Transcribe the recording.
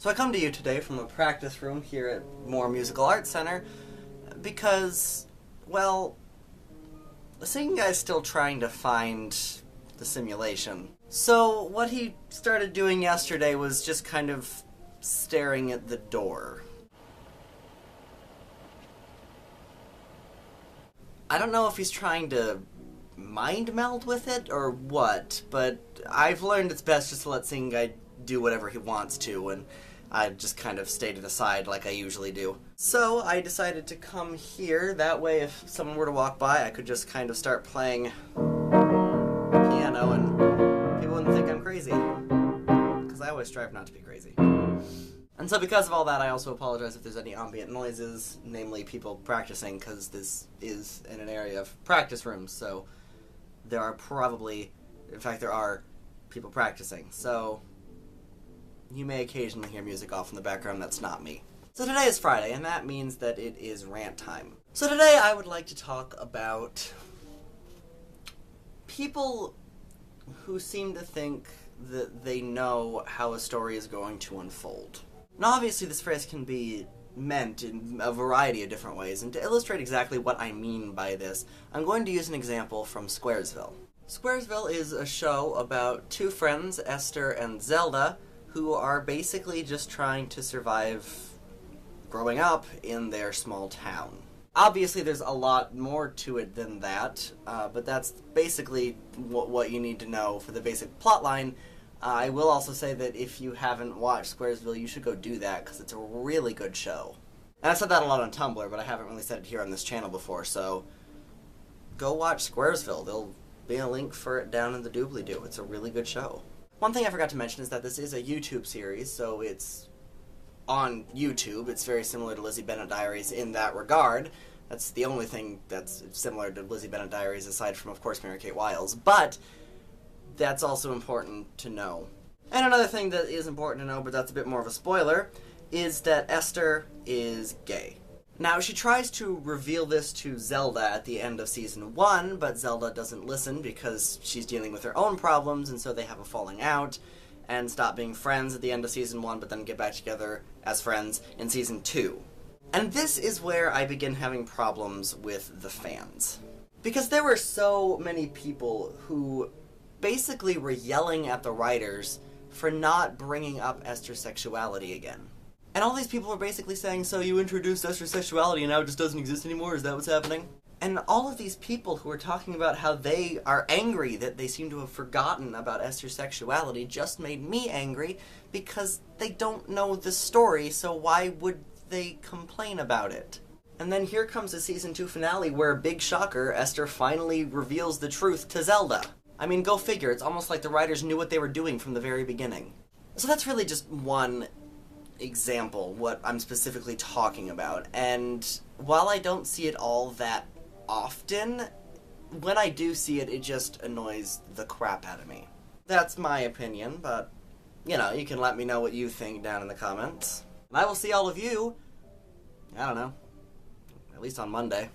So I come to you today from a practice room here at Moore Musical Arts Center because, well, the singing guy's still trying to find the simulation. So what he started doing yesterday was just kind of staring at the door. I don't know if he's trying to mind meld with it or what, but I've learned it's best just to let singing guy do whatever he wants to, and I just kind of stayed aside like I usually do. So I decided to come here, that way if someone were to walk by I could just kind of start playing piano and people wouldn't think I'm crazy. Because I always strive not to be crazy. And so because of all that, I also apologize if there's any ambient noises, namely people practicing, because this is in an area of practice rooms, so there are probably, in fact there are people practicing, so you may occasionally hear music off in the background. That's not me. So today is Friday, and that means that it is rant time. So today I would like to talk about people who seem to think that they know how a story is going to unfold. Now obviously this phrase can be meant in a variety of different ways, and to illustrate exactly what I mean by this, I'm going to use an example from Squaresville. Squaresville is a show about two friends, Esther and Zelda, who are basically just trying to survive growing up in their small town. Obviously there's a lot more to it than that, but that's basically what you need to know for the basic plotline. I will also say that if you haven't watched Squaresville, you should go do that, because it's a really good show. And I've said that a lot on Tumblr, but I haven't really said it here on this channel before, so go watch Squaresville. There'll be a link for it down in the doobly-doo. It's a really good show. One thing I forgot to mention is that this is a YouTube series, so it's on YouTube. It's very similar to Lizzie Bennet Diaries in that regard. That's the only thing that's similar to Lizzie Bennet Diaries, aside from, of course, Mary-Kate Wiles. But that's also important to know. And another thing that is important to know, but that's a bit more of a spoiler, is that Esther is gay. Now, she tries to reveal this to Zelda at the end of Season 1, but Zelda doesn't listen because she's dealing with her own problems, and so they have a falling out, and stop being friends at the end of Season 1, but then get back together as friends in Season 2. And this is where I begin having problems with the fans. Because there were so many people who basically were yelling at the writers for not bringing up Esther's sexuality again. And all these people were basically saying, so you introduced Esther's sexuality and now it just doesn't exist anymore? Is that what's happening? And all of these people who are talking about how they are angry that they seem to have forgotten about Esther's sexuality just made me angry because they don't know the story, so why would they complain about it? And then here comes the Season 2 finale where, big shocker, Esther finally reveals the truth to Zelda. I mean, go figure, it's almost like the writers knew what they were doing from the very beginning. So that's really just one example, what I'm specifically talking about, and while I don't see it all that often, when I do see it, it just annoys the crap out of me. That's my opinion, but, you know, you can let me know what you think down in the comments. And I will see all of you, I don't know, at least on Monday.